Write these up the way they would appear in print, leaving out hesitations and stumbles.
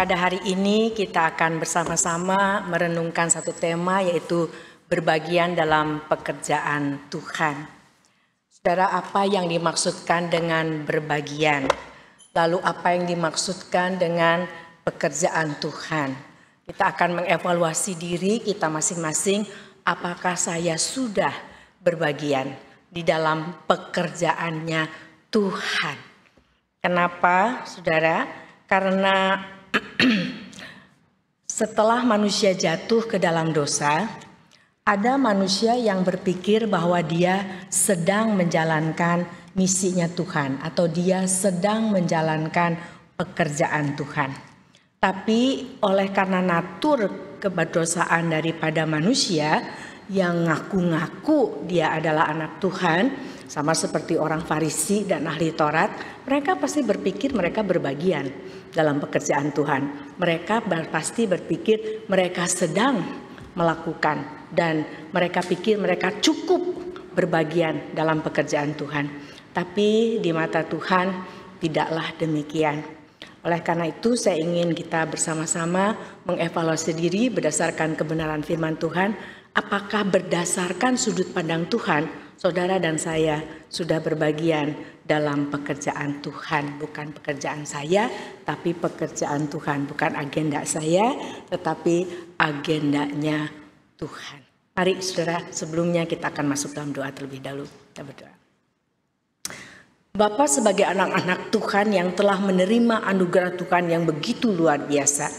Pada hari ini kita akan bersama-sama merenungkan satu tema, yaitu berbagian dalam pekerjaan Tuhan. Saudara, apa yang dimaksudkan dengan berbagian? Lalu apa yang dimaksudkan dengan pekerjaan Tuhan? Kita akan mengevaluasi diri kita masing-masing, apakah saya sudah berbagian di dalam pekerjaannya Tuhan. Kenapa, saudara? Karena setelah manusia jatuh ke dalam dosa, ada manusia yang berpikir bahwa dia sedang menjalankan misinya Tuhan atau dia sedang menjalankan pekerjaan Tuhan. Tapi oleh karena natur keberdosaan daripada manusia yang ngaku-ngaku dia adalah anak Tuhan, sama seperti orang Farisi dan ahli Taurat, mereka pasti berpikir mereka berbagian dalam pekerjaan Tuhan. Mereka pasti berpikir mereka sedang melakukan dan mereka pikir mereka cukup berbagian dalam pekerjaan Tuhan. Tapi di mata Tuhan tidaklah demikian. Oleh karena itu saya ingin kita bersama-sama mengevaluasi diri berdasarkan kebenaran firman Tuhan. Apakah berdasarkan sudut pandang Tuhan, saudara dan saya sudah berbagian dalam pekerjaan Tuhan? Bukan pekerjaan saya, tapi pekerjaan Tuhan. Bukan agenda saya, tetapi agendanya Tuhan. Mari saudara, sebelumnya kita akan masuk dalam doa terlebih dahulu. Kita berdoa. Bapa, sebagai anak-anak Tuhan yang telah menerima anugerah Tuhan yang begitu luar biasa,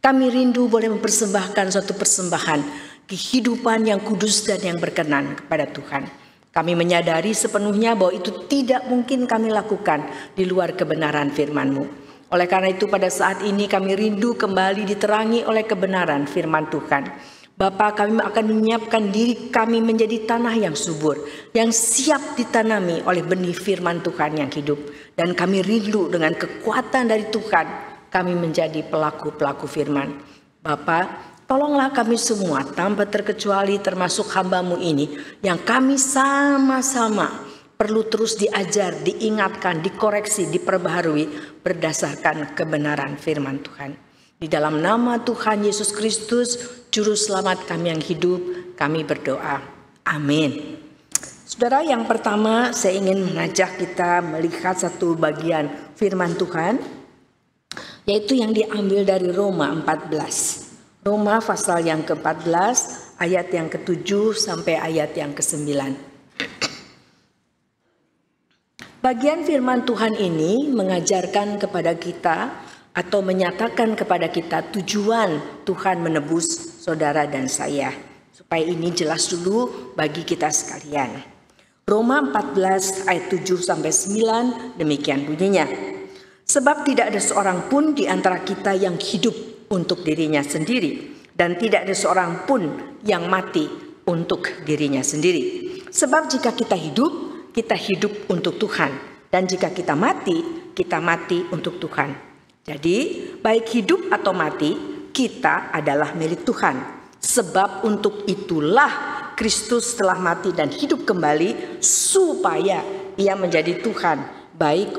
kami rindu boleh mempersembahkan suatu persembahan kehidupan yang kudus dan yang berkenan kepada Tuhan. Kami menyadari sepenuhnya bahwa itu tidak mungkin kami lakukan di luar kebenaran firman-Mu. Oleh karena itu pada saat ini kami rindu kembali diterangi oleh kebenaran firman Tuhan. Bapa, kami akan menyiapkan diri kami menjadi tanah yang subur, yang siap ditanami oleh benih firman Tuhan yang hidup. Dan kami rindu dengan kekuatan dari Tuhan, kami menjadi pelaku-pelaku firman. Bapa, tolonglah kami semua tanpa terkecuali termasuk hamba-Mu ini yang kami sama-sama perlu terus diajar, diingatkan, dikoreksi, diperbaharui berdasarkan kebenaran firman Tuhan. Di dalam nama Tuhan Yesus Kristus, Juru Selamat kami yang hidup, kami berdoa. Amin. Saudara, yang pertama saya ingin mengajak kita melihat satu bagian firman Tuhan, yaitu yang diambil dari Roma 14. Roma pasal yang ke-14 ayat yang ke-7 sampai ayat yang ke-9. Bagian firman Tuhan ini mengajarkan kepada kita atau menyatakan kepada kita tujuan Tuhan menebus saudara dan saya. Supaya ini jelas dulu bagi kita sekalian. Roma 14 ayat 7 sampai 9 demikian bunyinya. Sebab tidak ada seorang pun di antara kita yang hidup untuk dirinya sendiri, dan tidak ada seorang pun yang mati untuk dirinya sendiri. Sebab jika kita hidup untuk Tuhan, dan jika kita mati untuk Tuhan. Jadi baik hidup atau mati, kita adalah milik Tuhan. Sebab untuk itulah Kristus telah mati dan hidup kembali, supaya Ia menjadi Tuhan baik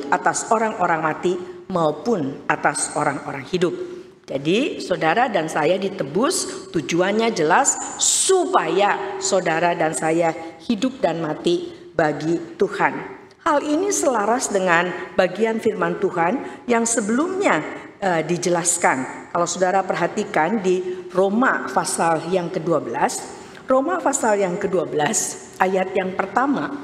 atas orang-orang mati maupun atas orang-orang hidup. Jadi saudara dan saya ditebus, tujuannya jelas supaya saudara dan saya hidup dan mati bagi Tuhan. Hal ini selaras dengan bagian firman Tuhan yang sebelumnya dijelaskan. Kalau saudara perhatikan di Roma pasal yang ke-12, Roma pasal yang ke-12 ayat yang pertama,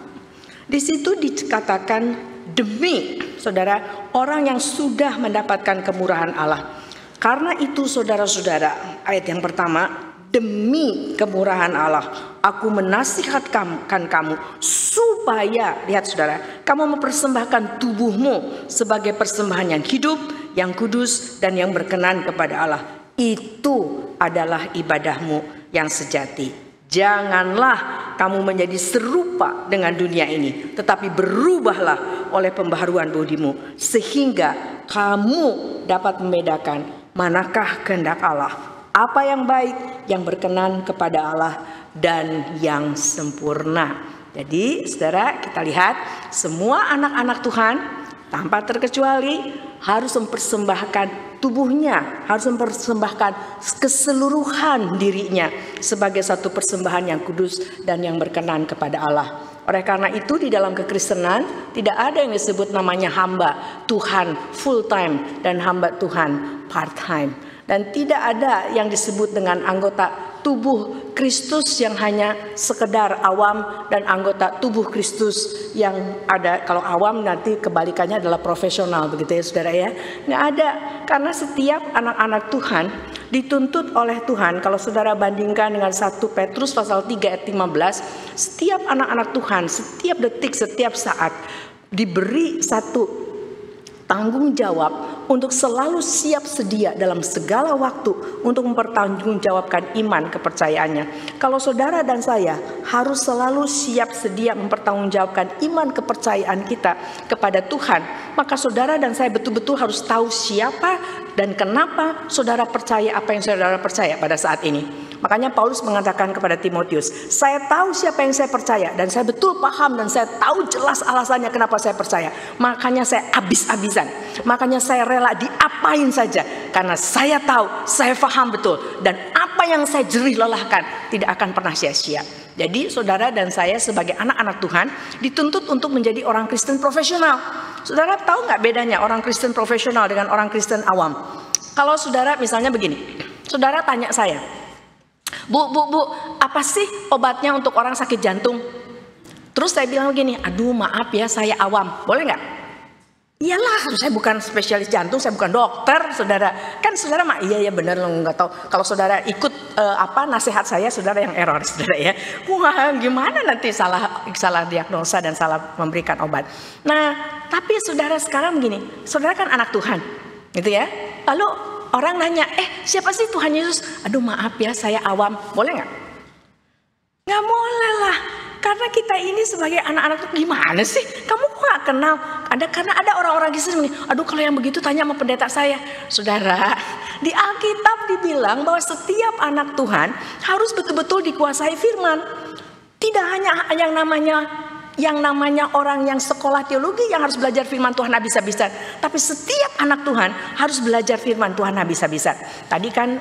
di situ dikatakan demi saudara orang yang sudah mendapatkan kemurahan Allah. Karena itu saudara-saudara, ayat yang pertama, demi kemurahan Allah aku menasihatkan kamu supaya, lihat saudara, kamu mempersembahkan tubuhmu sebagai persembahan yang hidup, yang kudus dan yang berkenan kepada Allah. Itu adalah ibadahmu yang sejati. Janganlah kamu menjadi serupa dengan dunia ini, tetapi berubahlah oleh pembaharuan budimu, sehingga kamu dapat membedakan manakah kehendak Allah, apa yang baik, yang berkenan kepada Allah, dan yang sempurna. Jadi saudara, kita lihat semua anak-anak Tuhan tanpa terkecuali harus mempersembahkan tubuhnya, harus mempersembahkan keseluruhan dirinya sebagai satu persembahan yang kudus dan yang berkenan kepada Allah. Oleh karena itu di dalam kekristenan tidak ada yang disebut namanya hamba Tuhan full time dan hamba Tuhan part time. Dan tidak ada yang disebut dengan anggota tubuh Kristus yang hanya sekedar awam dan anggota tubuh Kristus yang ada. Kalau awam nanti kebalikannya adalah profesional, begitu ya saudara ya. Nggak ada, karena setiap anak-anak Tuhan dituntut oleh Tuhan. Kalau saudara bandingkan dengan 1 Petrus pasal 3 ayat 15, setiap anak-anak Tuhan setiap detik, setiap saat diberi satu tanggung jawab untuk selalu siap sedia dalam segala waktu untuk mempertanggungjawabkan iman kepercayaannya. Kalau saudara dan saya harus selalu siap sedia mempertanggungjawabkan iman kepercayaan kita kepada Tuhan, maka saudara dan saya betul-betul harus tahu siapa dan kenapa saudara percaya apa yang saudara percaya pada saat ini. Makanya Paulus mengatakan kepada Timotius, saya tahu siapa yang saya percaya dan saya betul paham dan saya tahu jelas alasannya kenapa saya percaya. Makanya saya habis-habisan, makanya saya rela diapain saja, karena saya tahu, saya paham betul, dan apa yang saya jerih lelahkan tidak akan pernah sia-sia. Jadi saudara dan saya sebagai anak-anak Tuhan dituntut untuk menjadi orang Kristen profesional. Saudara tahu nggak bedanya orang Kristen profesional dengan orang Kristen awam? Kalau saudara misalnya begini, saudara tanya saya, Bu, apa sih obatnya untuk orang sakit jantung? Terus saya bilang begini, aduh maaf ya saya awam, boleh nggak? Iyalah, saya bukan spesialis jantung, saya bukan dokter, saudara. Kan saudara mah iya benar, nggak tahu. Kalau saudara ikut nasihat saya, saudara yang error, saudara ya. Wah, gimana nanti salah diagnosa dan salah memberikan obat. Nah, tapi saudara sekarang begini, saudara kan anak Tuhan, gitu ya. Lalu orang nanya, siapa sih Tuhan Yesus? Aduh maaf ya saya awam, boleh nggak? Nggak boleh lah, karena kita ini sebagai anak-anak gimana sih? Kamu kok nggak kenal? Karena ada orang-orang Kristen ini, aduh kalau yang begitu tanya sama pendeta saya. Saudara, di Alkitab dibilang bahwa setiap anak Tuhan harus betul-betul dikuasai firman. Tidak hanya yang namanya orang yang sekolah teologi yang harus belajar firman Tuhan habis-habisan, tapi setiap anak Tuhan harus belajar firman Tuhan habis-habisan. Tadi kan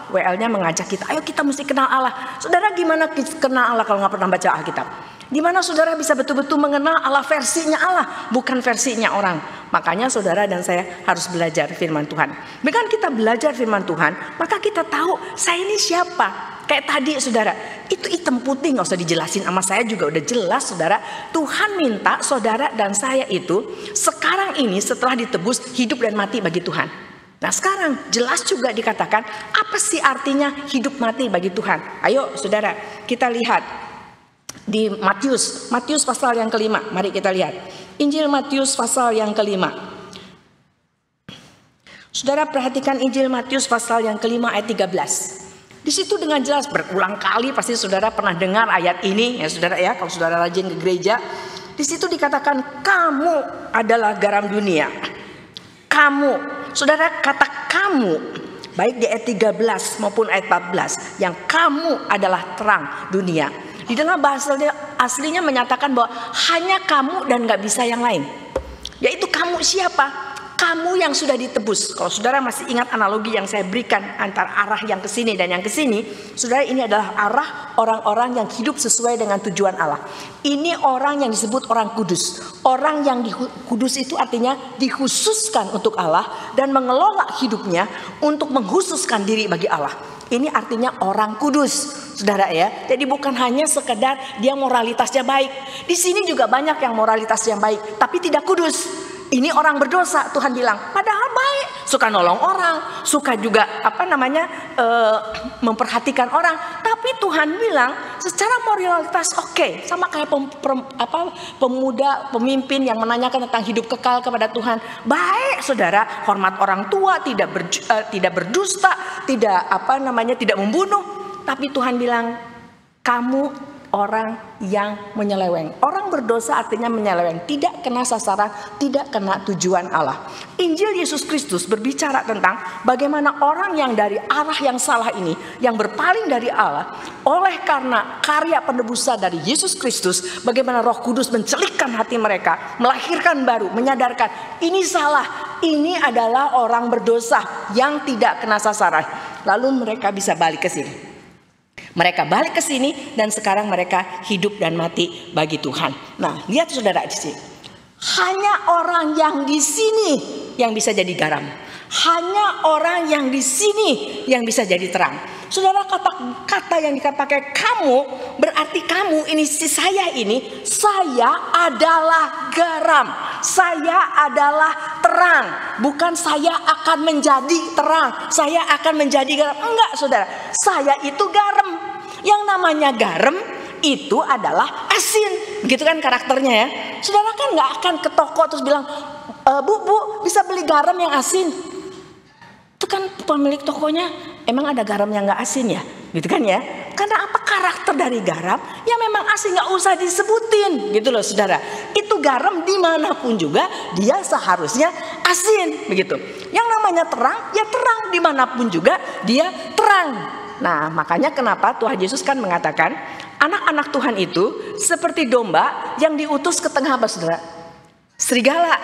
WL-nya mengajak kita, ayo kita mesti kenal Allah. Saudara gimana kenal Allah kalau nggak pernah baca Alkitab? Gimana saudara bisa betul-betul mengenal Allah versinya Allah, bukan versinya orang? Makanya saudara dan saya harus belajar firman Tuhan. Dengan kita belajar firman Tuhan, maka kita tahu saya ini siapa. Kayak tadi saudara, itu hitam putih, nggak usah dijelasin sama saya juga udah jelas saudara. Tuhan minta saudara dan saya itu sekarang ini setelah ditebus hidup dan mati bagi Tuhan. Nah sekarang jelas juga dikatakan apa sih artinya hidup mati bagi Tuhan. Ayo saudara kita lihat di Matius pasal yang kelima. Mari kita lihat Injil Matius pasal yang kelima. Saudara perhatikan Injil Matius pasal yang kelima ayat 13. Di situ dengan jelas berulang kali pasti saudara pernah dengar ayat ini ya saudara ya, kalau saudara rajin ke gereja. Di situ dikatakan kamu adalah garam dunia. Kamu, saudara kata kamu baik di ayat 13 maupun ayat 14 yang kamu adalah terang dunia. Di dalam bahasa aslinya menyatakan bahwa hanya kamu dan gak bisa yang lain. Yaitu kamu siapa? Kamu yang sudah ditebus. Kalau saudara masih ingat analogi yang saya berikan antara arah yang ke sini dan yang ke sini, saudara ini adalah arah orang-orang yang hidup sesuai dengan tujuan Allah. Ini orang yang disebut orang kudus. Orang yang kudus itu artinya dikhususkan untuk Allah dan mengelola hidupnya untuk menghususkan diri bagi Allah. Ini artinya orang kudus, saudara ya. Jadi bukan hanya sekedar dia moralitasnya baik. Di sini juga banyak yang moralitasnya baik, tapi tidak kudus. Ini orang berdosa, Tuhan bilang. Padahal baik, suka nolong orang, suka juga memperhatikan orang. Tapi Tuhan bilang secara moralitas oke, sama kayak pemuda, pemimpin yang menanyakan tentang hidup kekal kepada Tuhan. Baik, saudara, hormat orang tua, tidak berdusta, tidak membunuh. Tapi Tuhan bilang kamu orang yang menyeleweng. Orang berdosa artinya menyeleweng, tidak kena sasaran, tidak kena tujuan Allah. Injil Yesus Kristus berbicara tentang bagaimana orang yang dari arah yang salah ini, yang berpaling dari Allah, oleh karena karya penebusan dari Yesus Kristus, bagaimana Roh Kudus mencelikkan hati mereka, melahirkan baru, menyadarkan ini salah, ini adalah orang berdosa yang tidak kena sasaran. Lalu mereka bisa balik ke sini. Mereka balik ke sini dan sekarang mereka hidup dan mati bagi Tuhan. Nah, lihat saudara di sini. Hanya orang yang di sini yang bisa jadi garam. Hanya orang yang di sini yang bisa jadi terang. Saudara, kata yang dipakai kamu berarti kamu ini, si saya ini, saya adalah garam. Saya adalah terang. Bukan saya akan menjadi terang, saya akan menjadi garam. Enggak saudara, saya itu garam. Yang namanya garam itu adalah asin. Begitu kan karakternya ya. Saudara kan gak akan ke toko terus bilang, Bu bisa beli garam yang asin. Itu kan pemilik tokonya, emang ada garam yang gak asin ya? Gitu kan ya. Karena apa karakter dari garam? Ya memang asin, gak usah disebutin gitu loh saudara. Itu garam dimanapun juga dia seharusnya asin begitu. Yang namanya terang, ya terang dimanapun juga dia terang. Nah, makanya kenapa Tuhan Yesus kan mengatakan anak-anak Tuhan itu seperti domba yang diutus ke tengah apa saudara? Serigala.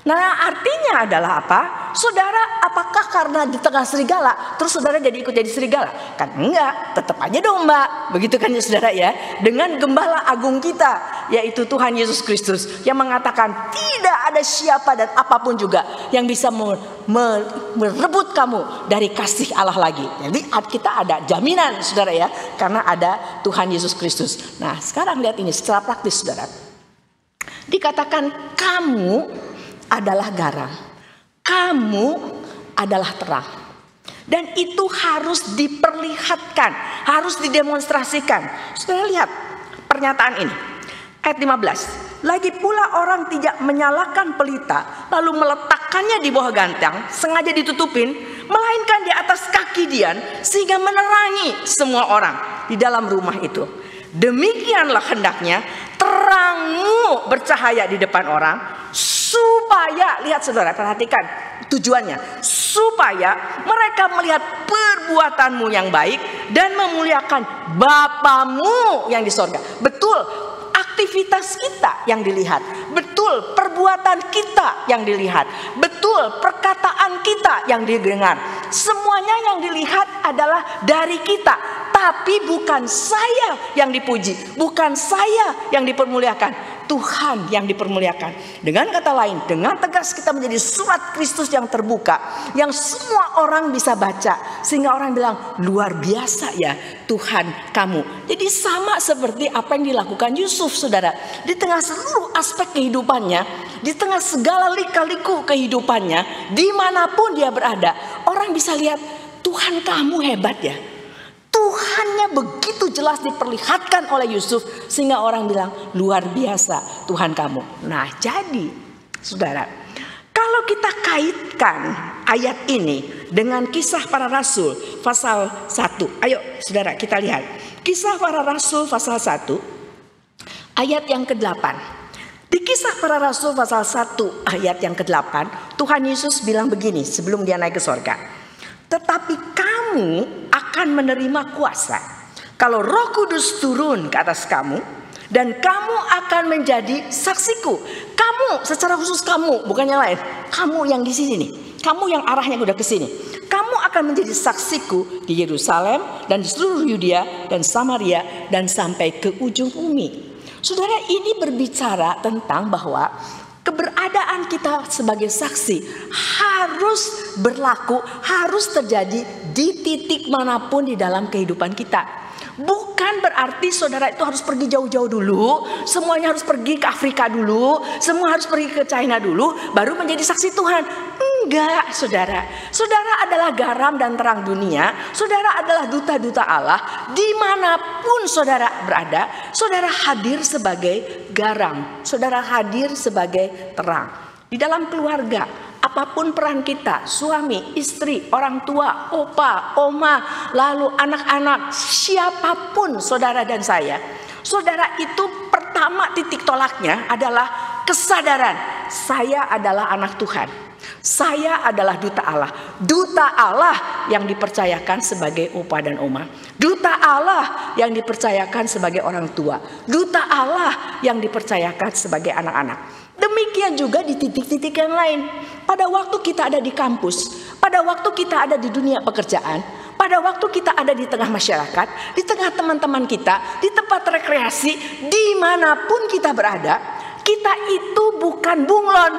Nah, artinya adalah apa? Saudara, apakah karena di tengah serigala terus saudara jadi ikut jadi serigala? Kan enggak, tetap aja domba. Begitu kan ya saudara ya. Dengan gembala agung kita, yaitu Tuhan Yesus Kristus, yang mengatakan tidak ada siapa dan apapun juga yang bisa merebut kamu dari kasih Allah lagi. Jadi kita ada jaminan saudara ya, karena ada Tuhan Yesus Kristus. Nah, sekarang lihat ini secara praktis saudara. Dikatakan kamu adalah garam, kamu adalah terang, dan itu harus diperlihatkan, harus didemonstrasikan. Saudara lihat pernyataan ini, ayat 15. Lagi pula orang tidak menyalakan pelita lalu meletakkannya di bawah gantang sengaja ditutupin, melainkan di atas kaki Dian sehingga menerangi semua orang di dalam rumah itu. Demikianlah hendaknya terangmu bercahaya di depan orang, supaya, lihat saudara, perhatikan tujuannya, supaya mereka melihat perbuatanmu yang baik dan memuliakan Bapamu yang di sorga. Betul, aktivitas kita yang dilihat, betul perbuatan kita yang dilihat, betul perkataan kita yang didengar. Semuanya yang dilihat adalah dari kita. Tapi bukan saya yang dipuji, bukan saya yang dipermuliakan, Tuhan yang dipermuliakan. Dengan kata lain, dengan tegas kita menjadi surat Kristus yang terbuka, yang semua orang bisa baca, sehingga orang bilang luar biasa ya Tuhan kamu. Jadi sama seperti apa yang dilakukan Yusuf saudara. Di tengah seluruh aspek kehidupannya, di tengah segala lika-liku kehidupannya, dimanapun dia berada, orang bisa lihat Tuhan kamu hebat ya. Tuhannya begitu jelas diperlihatkan oleh Yusuf, sehingga orang bilang luar biasa Tuhan kamu. Nah, jadi saudara, kalau kita kaitkan ayat ini dengan Kisah Para Rasul pasal 1. Ayo saudara kita lihat Kisah Para Rasul pasal 1 ayat yang ke-8. Di Kisah Para Rasul pasal 1 ayat yang ke-8, Tuhan Yesus bilang begini sebelum dia naik ke sorga. Tetapi kamu akan menerima kuasa kalau Roh Kudus turun ke atas kamu, dan kamu akan menjadi saksiku. Kamu secara khusus kamu, bukan yang lain. Kamu yang di sini nih, kamu yang arahnya udah ke sini. Kamu akan menjadi saksiku di Yerusalem dan di seluruh Yudea dan Samaria dan sampai ke ujung bumi. Saudara, ini berbicara tentang bahwa keberadaan kita sebagai saksi harus berlaku, harus terjadi di titik manapun di dalam kehidupan kita. Bukan berarti saudara itu harus pergi jauh-jauh dulu, semuanya harus pergi ke Afrika dulu, semua harus pergi ke China dulu, baru menjadi saksi Tuhan. Enggak saudara. Saudara adalah garam dan terang dunia. Saudara adalah duta-duta Allah. Dimanapun saudara berada, saudara hadir sebagai garam, saudara hadir sebagai terang. Di dalam keluarga, apapun peran kita, suami, istri, orang tua, opa, oma, lalu anak-anak, siapapun saudara dan saya, Saudara, itu pertama titik tolaknya adalah kesadaran. Saya adalah anak Tuhan. Saya adalah duta Allah. Duta Allah yang dipercayakan sebagai opa dan oma. Duta Allah yang dipercayakan sebagai orang tua. Duta Allah yang dipercayakan sebagai anak-anak. Demikian juga di titik-titik yang lain. Pada waktu kita ada di kampus, pada waktu kita ada di dunia pekerjaan, pada waktu kita ada di tengah masyarakat, di tengah teman-teman kita, di tempat rekreasi, dimanapun kita berada, kita itu bukan bunglon.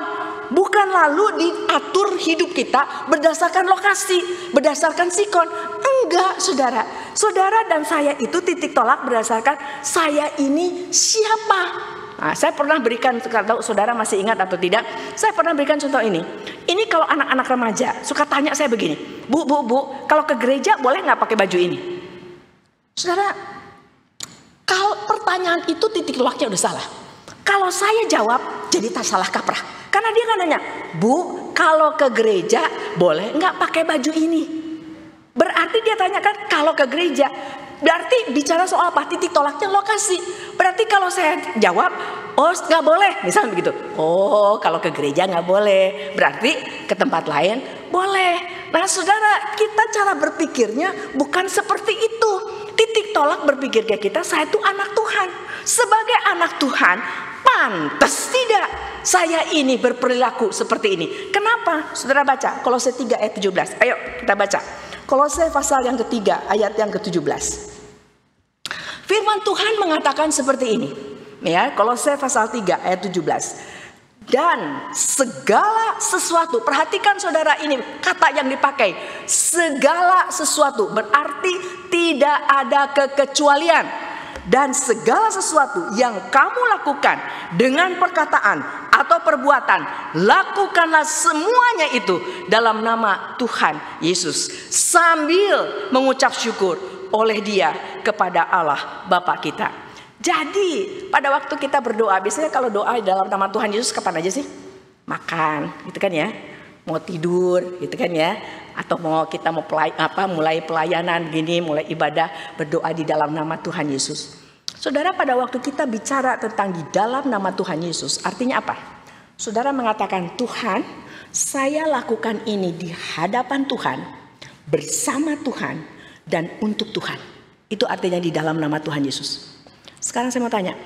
Bukan lalu diatur hidup kita berdasarkan lokasi, berdasarkan sikon. Enggak, saudara. Saudara dan saya itu titik tolak berdasarkan saya ini siapa. Nah, saya pernah berikan, kalau saudara masih ingat atau tidak, saya pernah berikan contoh ini. Ini kalau anak-anak remaja suka tanya saya begini, Bu, kalau ke gereja boleh nggak pakai baju ini? Saudara, kalau pertanyaan itu titik tolaknya udah salah. Kalau saya jawab, jadi tak salah kaprah. Karena dia kan nanya, Bu, kalau ke gereja boleh nggak pakai baju ini? Berarti dia tanyakan kalau ke gereja. Berarti bicara soal apa? Titik tolaknya lokasi. Berarti kalau saya jawab, oh nggak boleh, misalnya begitu. Oh, kalau ke gereja nggak boleh. Berarti ke tempat lain boleh. Nah, saudara, kita cara berpikirnya bukan seperti itu. Titik tolak berpikir kayak kita, saya itu anak Tuhan. Sebagai anak Tuhan, pantas tidak saya ini berperilaku seperti ini. Kenapa? Saudara baca Kolose 3 ayat 17. Ayo kita baca Kolose pasal yang ketiga ayat yang ke-17. Firman Tuhan mengatakan seperti ini, ya, Kolose pasal 3 ayat 17. Dan segala sesuatu, perhatikan saudara ini kata yang dipakai, segala sesuatu berarti tidak ada kekecualian. Dan segala sesuatu yang kamu lakukan dengan perkataan atau perbuatan, lakukanlah semuanya itu dalam nama Tuhan Yesus, sambil mengucap syukur oleh Dia kepada Allah Bapa kita. Jadi pada waktu kita berdoa, biasanya kalau doa dalam nama Tuhan Yesus kapan aja sih? Makan, gitu kan ya? Mau tidur, gitu kan ya? Atau kita mau mulai pelayanan gini, mulai ibadah, berdoa di dalam nama Tuhan Yesus. Saudara, pada waktu kita bicara tentang di dalam nama Tuhan Yesus, artinya apa? Saudara mengatakan, Tuhan, saya lakukan ini di hadapan Tuhan, bersama Tuhan, dan untuk Tuhan. Itu artinya di dalam nama Tuhan Yesus. Sekarang saya mau tanya,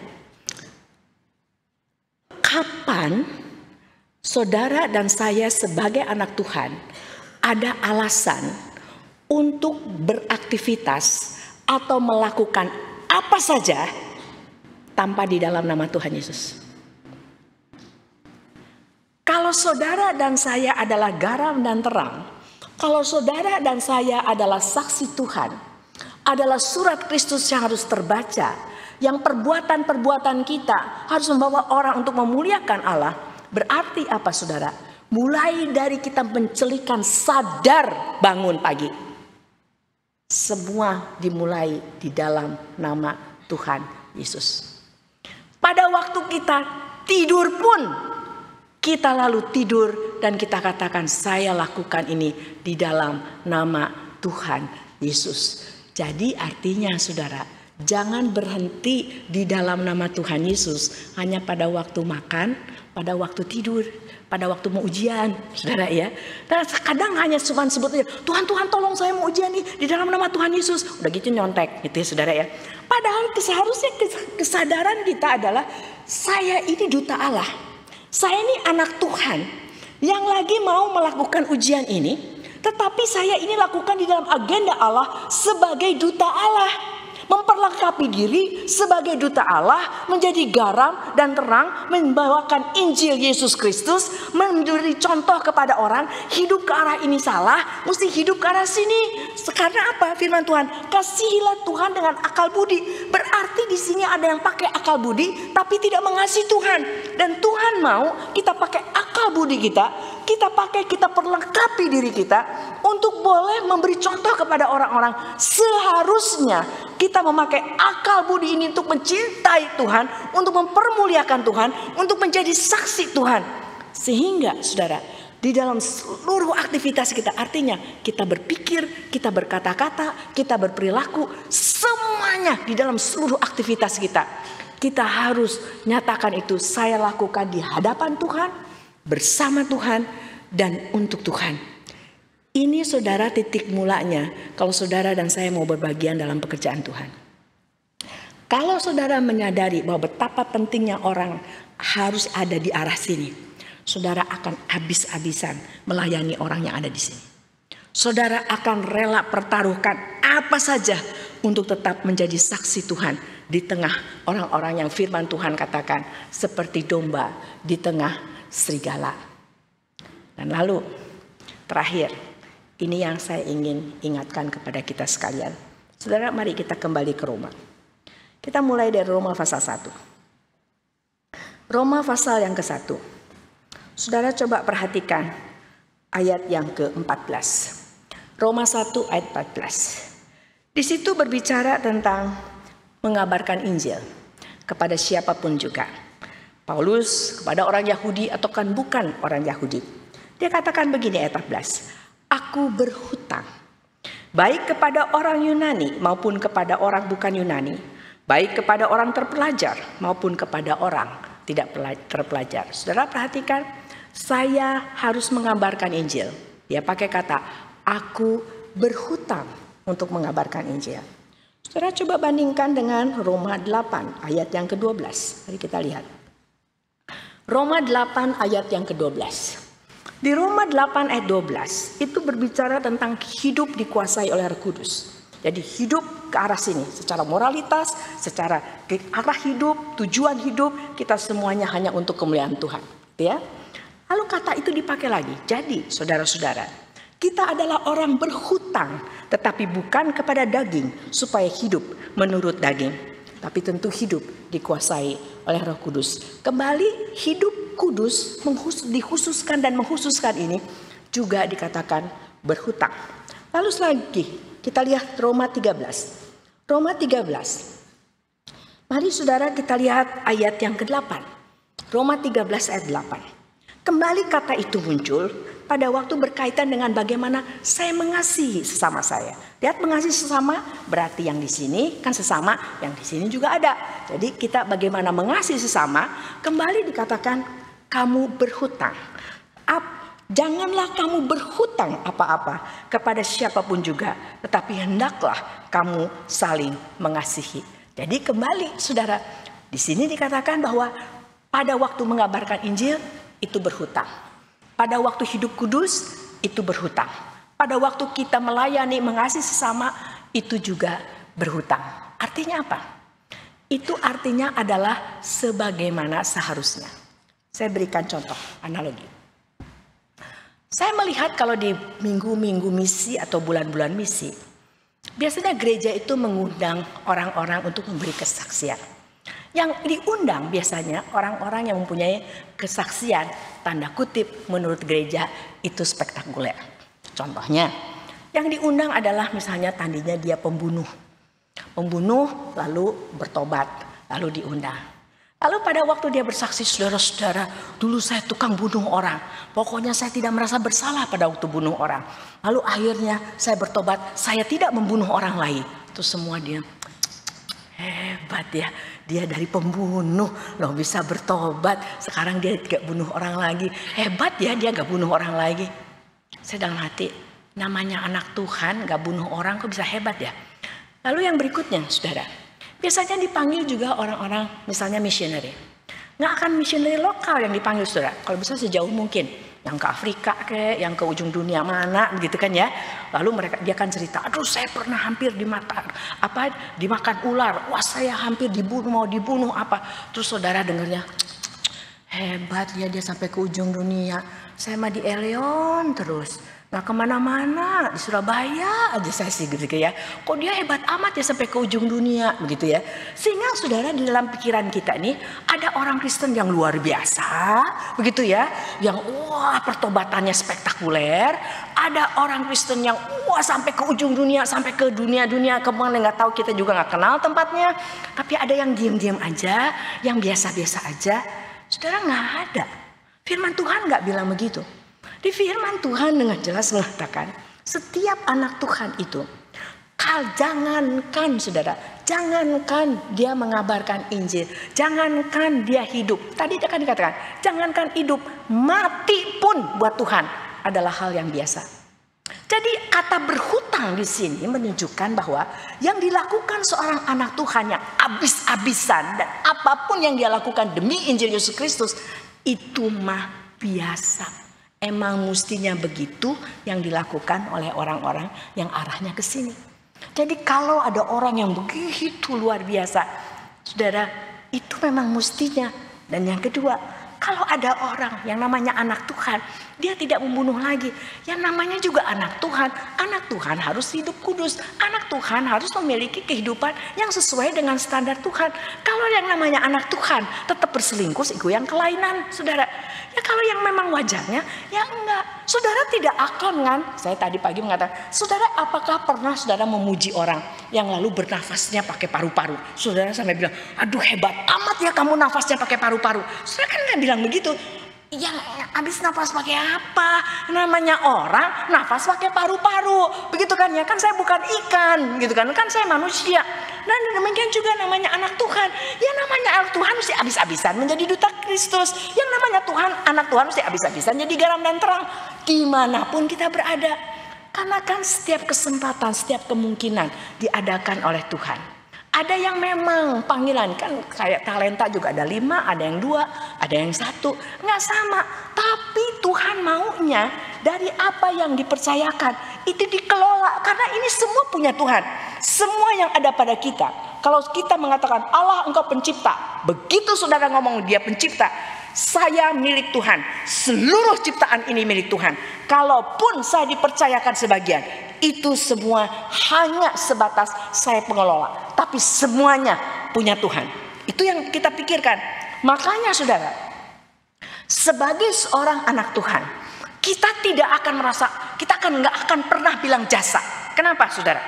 kapan saudara dan saya sebagai anak Tuhan ada alasan untuk beraktivitas atau melakukan apa saja tanpa di dalam nama Tuhan Yesus? Kalau saudara dan saya adalah garam dan terang, kalau saudara dan saya adalah saksi Tuhan, adalah surat Kristus yang harus terbaca, yang perbuatan-perbuatan kita harus membawa orang untuk memuliakan Allah, berarti apa saudara? Mulai dari kita mencelikan sadar bangun pagi, semua dimulai di dalam nama Tuhan Yesus. Pada waktu kita tidur pun, kita lalu tidur dan kita katakan, saya lakukan ini di dalam nama Tuhan Yesus. Jadi artinya saudara, jangan berhenti di dalam nama Tuhan Yesus hanya pada waktu makan, pada waktu tidur, pada waktu mau ujian, saudara ya. Nah, kadang hanya cuma sebut aja, Tuhan tolong saya mau ujian nih di dalam nama Tuhan Yesus. Udah gitu nyontek gitu ya saudara ya. Padahal seharusnya kesadaran kita adalah, saya ini duta Allah. Saya ini anak Tuhan yang lagi mau melakukan ujian ini, tetapi saya ini lakukan di dalam agenda Allah sebagai duta Allah. Memperlengkapi diri sebagai duta Allah, menjadi garam dan terang, membawakan Injil Yesus Kristus, memberi contoh kepada orang, hidup ke arah ini salah, mesti hidup ke arah sini. Karena apa? Firman Tuhan, kasihilah Tuhan dengan akal budi. Berarti di sini ada yang pakai akal budi tapi tidak mengasihi Tuhan. Dan Tuhan mau kita pakai akal budi kita perlengkapi diri kita untuk boleh memberi contoh kepada orang-orang. Seharusnya kita memakai akal budi ini untuk mencintai Tuhan, untuk mempermuliakan Tuhan, untuk menjadi saksi Tuhan. Sehingga saudara, di dalam seluruh aktivitas kita, artinya kita berpikir, kita berkata-kata, kita berperilaku, semua semuanya di dalam seluruh aktivitas kita. Kita harus nyatakan itu, saya lakukan di hadapan Tuhan, bersama Tuhan, dan untuk Tuhan. Ini saudara titik mulanya kalau saudara dan saya mau berbagian dalam pekerjaan Tuhan. Kalau saudara menyadari bahwa betapa pentingnya orang harus ada di arah sini, saudara akan habis-habisan melayani orang yang ada di sini. Saudara akan rela pertaruhkan apa saja untuk tetap menjadi saksi Tuhan di tengah orang-orang yang firman Tuhan katakan seperti domba di tengah serigala. Dan lalu terakhir, ini yang saya ingin ingatkan kepada kita sekalian. Saudara, mari kita kembali ke Roma. Kita mulai dari Roma pasal 1. Roma pasal yang ke-1. Saudara coba perhatikan ayat yang ke-14. Roma 1 ayat 14. Di situ berbicara tentang mengabarkan Injil kepada siapapun juga. Paulus kepada orang Yahudi atau kan bukan orang Yahudi. Dia katakan begini ayat 14. Aku berhutang baik kepada orang Yunani maupun kepada orang bukan Yunani, baik kepada orang terpelajar maupun kepada orang tidak terpelajar. Saudara perhatikan, saya harus mengabarkan Injil. Dia pakai kata, aku berhutang untuk mengabarkan Injil. Saudara coba bandingkan dengan Roma 8 ayat yang ke-12. Mari kita lihat. Roma 8 ayat yang ke-12. Di Roma 8 ayat 12 itu berbicara tentang hidup dikuasai oleh Roh Kudus. Jadi hidup ke arah sini secara moralitas, secara ke arah hidup, tujuan hidup kita semuanya hanya untuk kemuliaan Tuhan, ya. Lalu kata itu dipakai lagi. Jadi saudara-saudara, kita adalah orang berhutang, tetapi bukan kepada daging supaya hidup menurut daging, tapi tentu hidup dikuasai oleh Roh Kudus. Kembali hidup kudus dikhususkan dan mengkhususkan ini juga dikatakan berhutang. Lalu lagi kita lihat Roma 13. Roma 13. Mari saudara kita lihat ayat yang ke-8. Roma 13 ayat 8. Kembali kata itu muncul pada waktu berkaitan dengan bagaimana saya mengasihi sesama saya. Lihat, mengasihi sesama berarti yang di sini kan sesama, yang di sini juga ada. Jadi kita bagaimana mengasihi sesama, kembali dikatakan kamu berhutang. Janganlah kamu berhutang apa-apa kepada siapapun juga, tetapi hendaklah kamu saling mengasihi. Jadi kembali saudara, di sini dikatakan bahwa pada waktu mengabarkan Injil itu berhutang. Pada waktu hidup kudus itu berhutang. Pada waktu kita melayani, mengasihi sesama itu juga berhutang. Artinya apa? Itu artinya adalah sebagaimana seharusnya. Saya berikan contoh, analogi. Saya melihat kalau di minggu-minggu misi atau bulan-bulan misi, biasanya gereja itu mengundang orang-orang untuk memberi kesaksian. Yang diundang biasanya orang-orang yang mempunyai kesaksian, tanda kutip menurut gereja itu spektakuler. Contohnya, yang diundang adalah misalnya tadinya dia pembunuh. Pembunuh lalu bertobat, lalu diundang. Lalu pada waktu dia bersaksi, saudara-saudara, dulu saya tukang bunuh orang. Pokoknya saya tidak merasa bersalah pada waktu bunuh orang. Lalu akhirnya saya bertobat, saya tidak membunuh orang lain. Terus semua dia, hebat ya. Dia dari pembunuh loh bisa bertobat. Sekarang dia gak bunuh orang lagi. Hebat ya, dia gak bunuh orang lagi. Saya dalam hati, namanya anak Tuhan gak bunuh orang kok bisa hebat ya. Lalu yang berikutnya saudara, biasanya dipanggil juga orang-orang misalnya missionary. Nggak akan missionary lokal yang dipanggil saudara. Kalau bisa sejauh mungkin. Yang ke Afrika kayak, yang ke ujung dunia mana begitu kan ya. Lalu dia akan cerita, aduh saya pernah hampir dimakan ular. Wah saya hampir mau dibunuh apa. Terus saudara dengarnya, hebat ya dia sampai ke ujung dunia. Saya mah di Eleon terus. Nggak kemana-mana, di Surabaya aja saya sih gitu ya. Kok dia hebat amat ya sampai ke ujung dunia begitu ya. Sehingga saudara di dalam pikiran kita ini ada orang Kristen yang luar biasa begitu ya. Yang wah pertobatannya spektakuler. Ada orang Kristen yang wah sampai ke ujung dunia, sampai ke dunia-dunia kemana nggak tahu, kita juga nggak kenal tempatnya. Tapi ada yang diam-diam aja, yang biasa-biasa aja. Saudara nggak ada. Firman Tuhan nggak bilang begitu. Di firman Tuhan dengan jelas mengatakan setiap anak Tuhan itu jangankan saudara, jangankan dia mengabarkan Injil, jangankan dia hidup. Tadi akan dikatakan, jangankan hidup, mati pun buat Tuhan adalah hal yang biasa. Jadi kata berhutang di sini menunjukkan bahwa yang dilakukan seorang anak Tuhan yang habis-habisan dan apapun yang dia lakukan demi Injil Yesus Kristus itu mah biasa. Emang mestinya begitu yang dilakukan oleh orang-orang yang arahnya ke sini. Jadi kalau ada orang yang begitu luar biasa, saudara, itu memang mestinya. Dan yang kedua, kalau ada orang yang namanya anak Tuhan, dia tidak membunuh lagi. Yang namanya juga anak Tuhan. Anak Tuhan harus hidup kudus. Anak Tuhan harus memiliki kehidupan yang sesuai dengan standar Tuhan. Kalau yang namanya anak Tuhan tetap berselingkuh, itu yang kelainan, saudara. Ya kalau yang memang wajarnya, ya enggak. Saudara tidak akan kan, saya tadi pagi mengatakan, saudara apakah pernah saudara memuji orang yang lalu bernafasnya pakai paru-paru? Saudara sampai bilang, aduh hebat amat ya kamu nafasnya pakai paru-paru. Saudara kan nggak bilang begitu. Ya habis nafas pakai apa? Namanya orang nafas pakai paru-paru. Begitu kan ya, kan saya bukan ikan gitu kan saya manusia. Dan demikian juga namanya anak Tuhan. Ya namanya anak Tuhan mesti habis-habisan menjadi duta Kristus. Yang namanya Tuhan, anak Tuhan mesti habis-habisan jadi garam dan terang dimanapun kita berada. Karena kan setiap kesempatan, setiap kemungkinan diadakan oleh Tuhan. Ada yang memang panggilan, kan kayak talenta juga ada 5, ada yang 2, ada yang 1. Nggak sama. Tapi Tuhan maunya dari apa yang dipercayakan itu dikelola. Karena ini semua punya Tuhan. Semua yang ada pada kita. Kalau kita mengatakan Allah engkau pencipta. Begitu saudara ngomong dia pencipta. Saya milik Tuhan. Seluruh ciptaan ini milik Tuhan. Kalaupun saya dipercayakan sebagian, itu semua hanya sebatas saya pengelola. Tapi semuanya punya Tuhan. Itu yang kita pikirkan. Makanya saudara, sebagai seorang anak Tuhan, kita tidak akan merasa, kita nggak akan pernah bilang jasa. Kenapa saudara?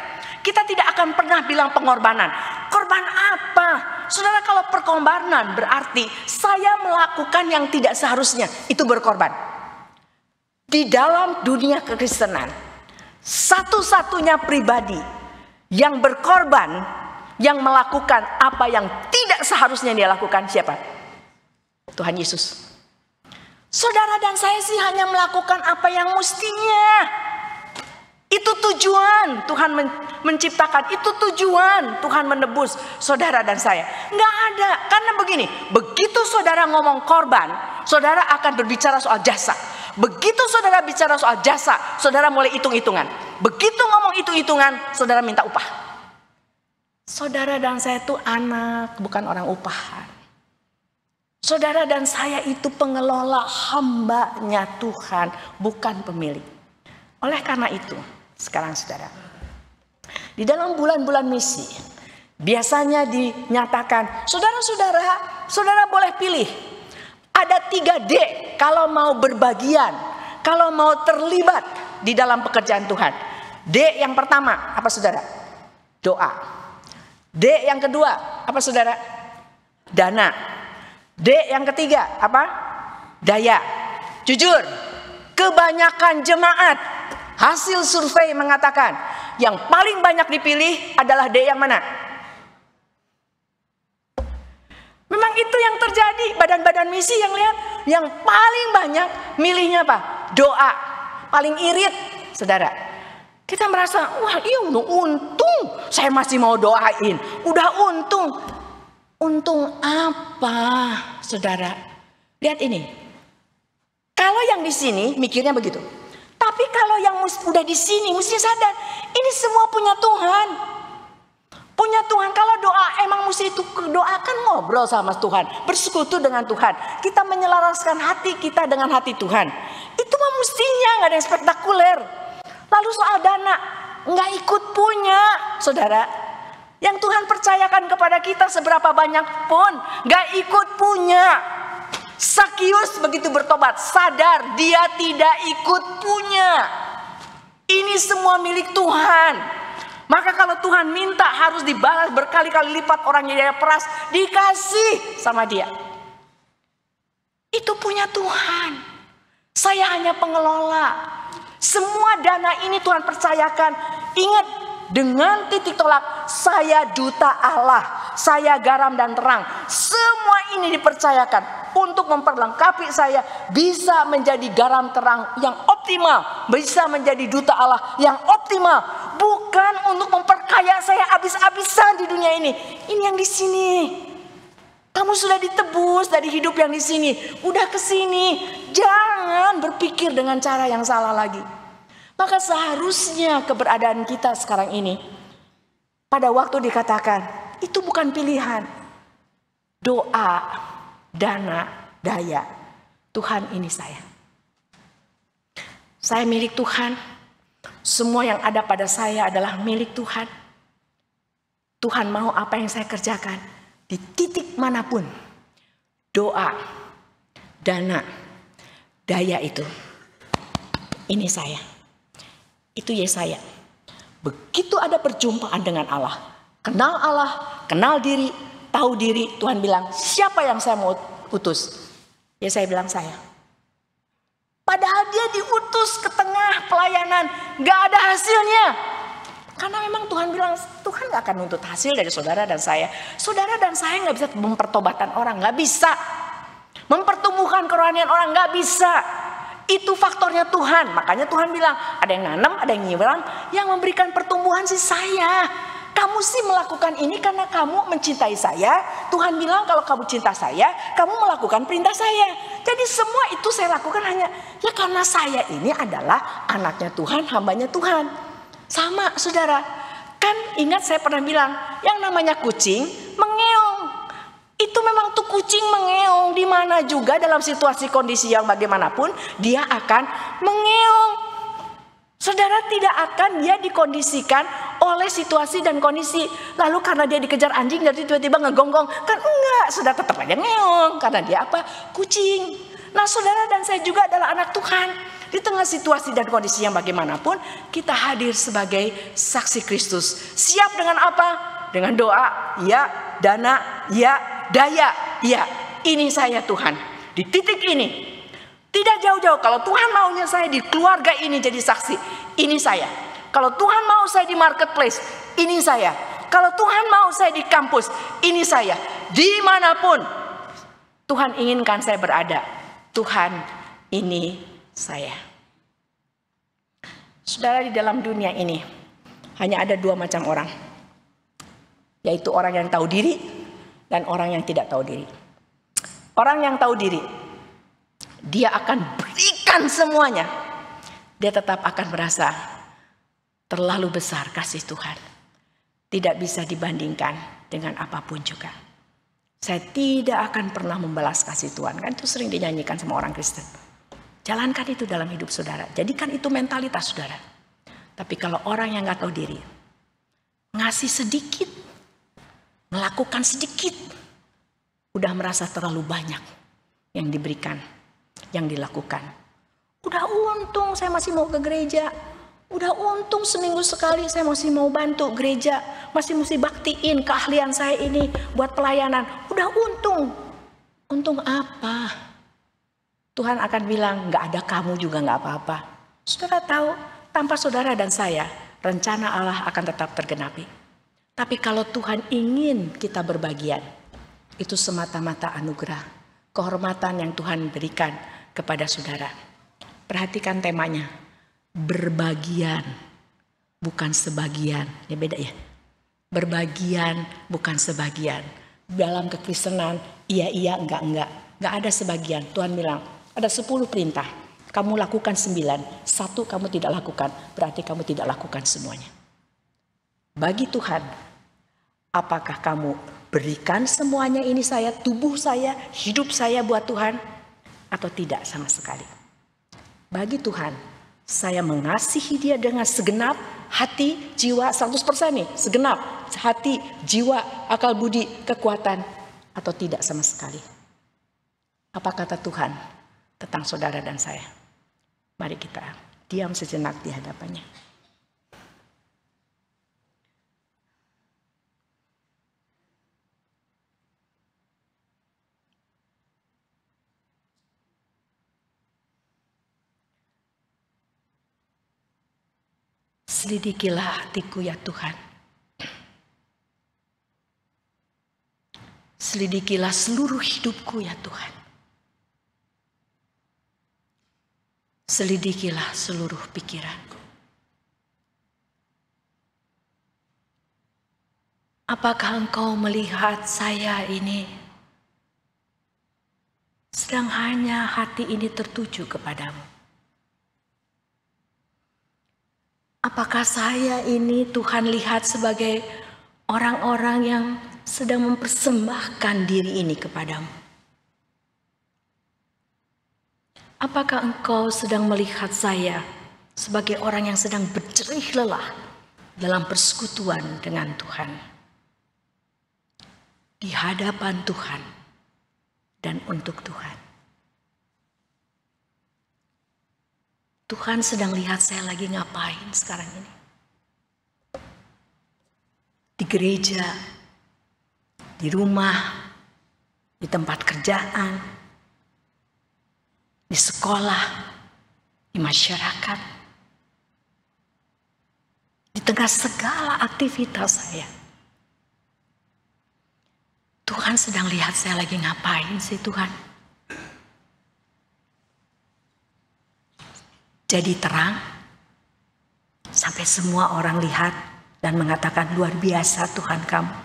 Kita tidak akan pernah bilang pengorbanan. Korban apa? Saudara, kalau perkorbanan berarti saya melakukan yang tidak seharusnya. Itu berkorban. Di dalam dunia kekristenan, satu-satunya pribadi yang berkorban, yang melakukan apa yang tidak seharusnya dia lakukan, siapa? Tuhan Yesus. Saudara dan saya sih hanya melakukan apa yang mestinya. Itu tujuan Tuhan menciptakan. Itu tujuan Tuhan menebus saudara dan saya. Nggak ada. Karena begini, begitu saudara ngomong korban, saudara akan berbicara soal jasa. Begitu saudara bicara soal jasa, saudara mulai hitung-hitungan. Begitu ngomong hitung-hitungan, saudara minta upah. Saudara dan saya itu anak, bukan orang upahan. Saudara dan saya itu pengelola, hambanya Tuhan, bukan pemilik. Oleh karena itu, sekarang saudara, di dalam bulan-bulan misi, biasanya dinyatakan, saudara boleh pilih. Ada 3D kalau mau berbagian, kalau mau terlibat di dalam pekerjaan Tuhan. D yang pertama, apa saudara? Doa. D yang kedua, apa saudara? Dana. D yang ketiga, apa? Daya. Jujur, kebanyakan jemaat, hasil survei mengatakan yang paling banyak dipilih adalah D yang mana? Memang itu yang terjadi. Badan-badan misi yang lihat, yang paling banyak milihnya apa? Doa. Paling irit, saudara. Kita merasa, wah iya udah untung saya masih mau doain. Udah untung. Untung apa, saudara? Lihat ini. Kalau yang di sini mikirnya begitu. Tapi kalau yang udah di sini mesti sadar, ini semua punya Tuhan. Punya Tuhan. Kalau doa emang mesti itu doakan, ngobrol sama Tuhan, bersekutu dengan Tuhan. Kita menyelaraskan hati kita dengan hati Tuhan. Itu mah mestinya, nggak ada yang spektakuler. Lalu soal dana, nggak ikut punya, saudara. Yang Tuhan percayakan kepada kita seberapa banyak pun, nggak ikut punya. Sakius begitu bertobat, sadar dia tidak ikut punya. Ini semua milik Tuhan. Maka kalau Tuhan minta harus dibalas berkali-kali lipat orang yang dia peras, dikasih sama dia. Itu punya Tuhan. Saya hanya pengelola. Semua dana ini Tuhan percayakan. Ingat, dengan titik tolak, saya duta Allah, saya garam dan terang. Semua ini dipercayakan untuk memperlengkapi saya bisa menjadi garam terang yang optimal, bisa menjadi duta Allah yang optimal, bukan untuk memperkaya saya habis-habisan di dunia ini. Ini yang di sini. Kamu sudah ditebus dari hidup yang di sini, udah ke sini. Jangan berpikir dengan cara yang salah lagi. Maka seharusnya keberadaan kita sekarang ini pada waktu dikatakan itu bukan pilihan. Doa, dana, daya. Tuhan, ini saya. Saya milik Tuhan. Semua yang ada pada saya adalah milik Tuhan. Tuhan mau apa yang saya kerjakan di titik manapun. Doa, dana, daya itu. Ini saya. Itu Yesaya. Begitu ada perjumpaan dengan Allah, kenal diri, tahu diri, Tuhan bilang, siapa yang saya mau utus? Yesaya bilang, saya. Padahal dia diutus ke tengah pelayanan, gak ada hasilnya. Karena memang Tuhan bilang, Tuhan gak akan nuntut hasil dari saudara dan saya. Saudara dan saya gak bisa mempertobatan orang, gak bisa. Mempertumbuhkan kerohanian orang, gak bisa. Itu faktornya Tuhan. Makanya Tuhan bilang, ada yang nanam, ada yang nyiram, yang memberikan pertumbuhan sih saya. Kamu sih melakukan ini karena kamu mencintai saya. Tuhan bilang kalau kamu cinta saya, kamu melakukan perintah saya. Jadi semua itu saya lakukan hanya ya karena saya ini adalah anaknya Tuhan, hambanya Tuhan. Sama saudara. Kan ingat saya pernah bilang, yang namanya kucing mengeong. Itu memang tuh kucing mengeong di mana juga dalam situasi kondisi yang bagaimanapun dia akan mengeong. Saudara, tidak akan dia dikondisikan oleh situasi dan kondisi. Lalu karena dia dikejar anjing jadi tiba-tiba ngegonggong, kan enggak, sudah tetap aja ngeong karena dia apa? Kucing. Nah, saudara dan saya juga adalah anak Tuhan. Di tengah situasi dan kondisi yang bagaimanapun kita hadir sebagai saksi Kristus. Siap dengan apa? Dengan doa, ya, dana, ya, daya, ya, ini saya Tuhan. Di titik ini, tidak jauh-jauh. Kalau Tuhan maunya saya di keluarga ini jadi saksi, ini saya. Kalau Tuhan mau saya di marketplace, ini saya. Kalau Tuhan mau saya di kampus, ini saya. Dimanapun Tuhan inginkan saya berada, Tuhan, ini saya. Saudara, di dalam dunia ini hanya ada dua macam orang, yaitu orang yang tahu diri dan orang yang tidak tahu diri. Orang yang tahu diri, dia akan berikan semuanya. Dia tetap akan merasa terlalu besar kasih Tuhan. Tidak bisa dibandingkan dengan apapun juga. Saya tidak akan pernah membalas kasih Tuhan. Kan itu sering dinyanyikan sama orang Kristen. Jalankan itu dalam hidup saudara. Jadikan itu mentalitas saudara. Tapi kalau orang yang gak tahu diri, ngasih sedikit, melakukan sedikit, udah merasa terlalu banyak yang diberikan, yang dilakukan. Udah untung saya masih mau ke gereja. Udah untung seminggu sekali saya masih mau bantu gereja. Masih mesti baktiin keahlian saya ini buat pelayanan. Udah untung. Untung apa? Tuhan akan bilang gak ada kamu juga gak apa-apa. Saudara tahu, tanpa saudara dan saya, rencana Allah akan tetap tergenapi. Tapi kalau Tuhan ingin kita berbagian, itu semata-mata anugerah, kehormatan yang Tuhan berikan kepada saudara. Perhatikan temanya, berbagian bukan sebagian. Ya beda ya, berbagian bukan sebagian. Dalam kekristenan, iya, enggak. Enggak ada sebagian. Tuhan bilang, ada 10 perintah. Kamu lakukan 9, 1 kamu tidak lakukan, berarti kamu tidak lakukan semuanya. Bagi Tuhan, apakah kamu berikan semuanya ini saya, tubuh saya, hidup saya buat Tuhan, atau tidak sama sekali? Bagi Tuhan, saya mengasihi dia dengan segenap hati, jiwa, 100% nih, segenap hati, jiwa, akal budi, kekuatan, atau tidak sama sekali? Apa kata Tuhan tentang saudara dan saya? Mari kita diam sejenak di hadapannya. Selidikilah hatiku ya Tuhan. Selidikilah seluruh hidupku ya Tuhan. Selidikilah seluruh pikiranku. Apakah Engkau melihat saya ini sedang hanya hati ini tertuju kepadamu? Apakah saya ini Tuhan lihat sebagai orang-orang yang sedang mempersembahkan diri ini kepadamu? Apakah Engkau sedang melihat saya sebagai orang yang sedang berjerih lelah dalam persekutuan dengan Tuhan? Di hadapan Tuhan dan untuk Tuhan. Tuhan sedang lihat saya lagi ngapain sekarang ini. Di gereja, di rumah, di tempat kerjaan, di sekolah, di masyarakat, di tengah segala aktivitas saya. Tuhan sedang lihat saya lagi ngapain sih Tuhan? Jadi terang, sampai semua orang lihat dan mengatakan luar biasa Tuhan kamu.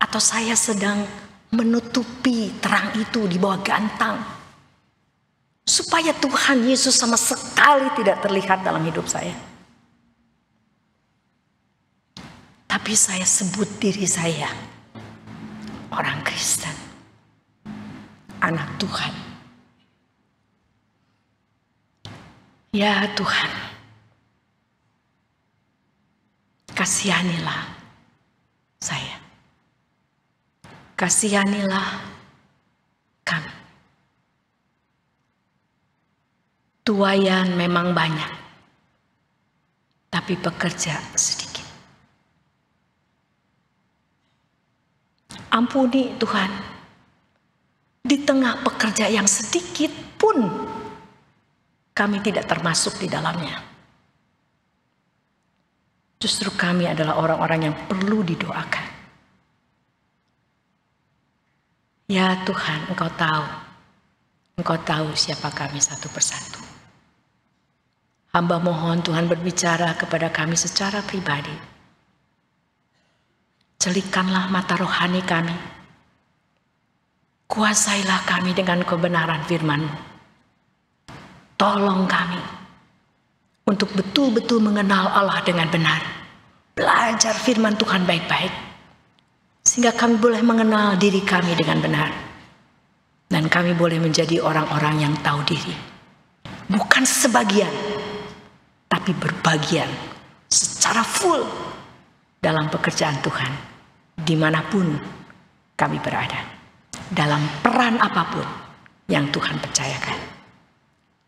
Atau saya sedang menutupi terang itu di bawah gantang, supaya Tuhan Yesus sama sekali tidak terlihat dalam hidup saya. Tapi saya sebut diri saya orang Kristen, anak Tuhan. Ya Tuhan, kasihanilah saya. Kasihanilah kami. Tuaian memang banyak, tapi pekerja sedikit. Ampuni Tuhan, di tengah pekerja yang sedikit pun kami tidak termasuk di dalamnya. Justru kami adalah orang-orang yang perlu didoakan. Ya Tuhan, Engkau tahu siapa kami satu persatu. Hamba mohon Tuhan berbicara kepada kami secara pribadi. Celikkanlah mata rohani kami. Kuasailah kami dengan kebenaran firman-Mu. Tolong kami untuk betul-betul mengenal Allah dengan benar. Belajar firman Tuhan baik-baik. Sehingga kami boleh mengenal diri kami dengan benar. Dan kami boleh menjadi orang-orang yang tahu diri. Bukan sebagian, tapi berbagian secara full dalam pekerjaan Tuhan. Dimanapun kami berada. Dalam peran apapun yang Tuhan percayakan.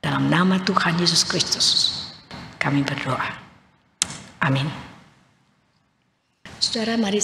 Dalam nama Tuhan Yesus Kristus, kami berdoa. Amin. Saudara, mari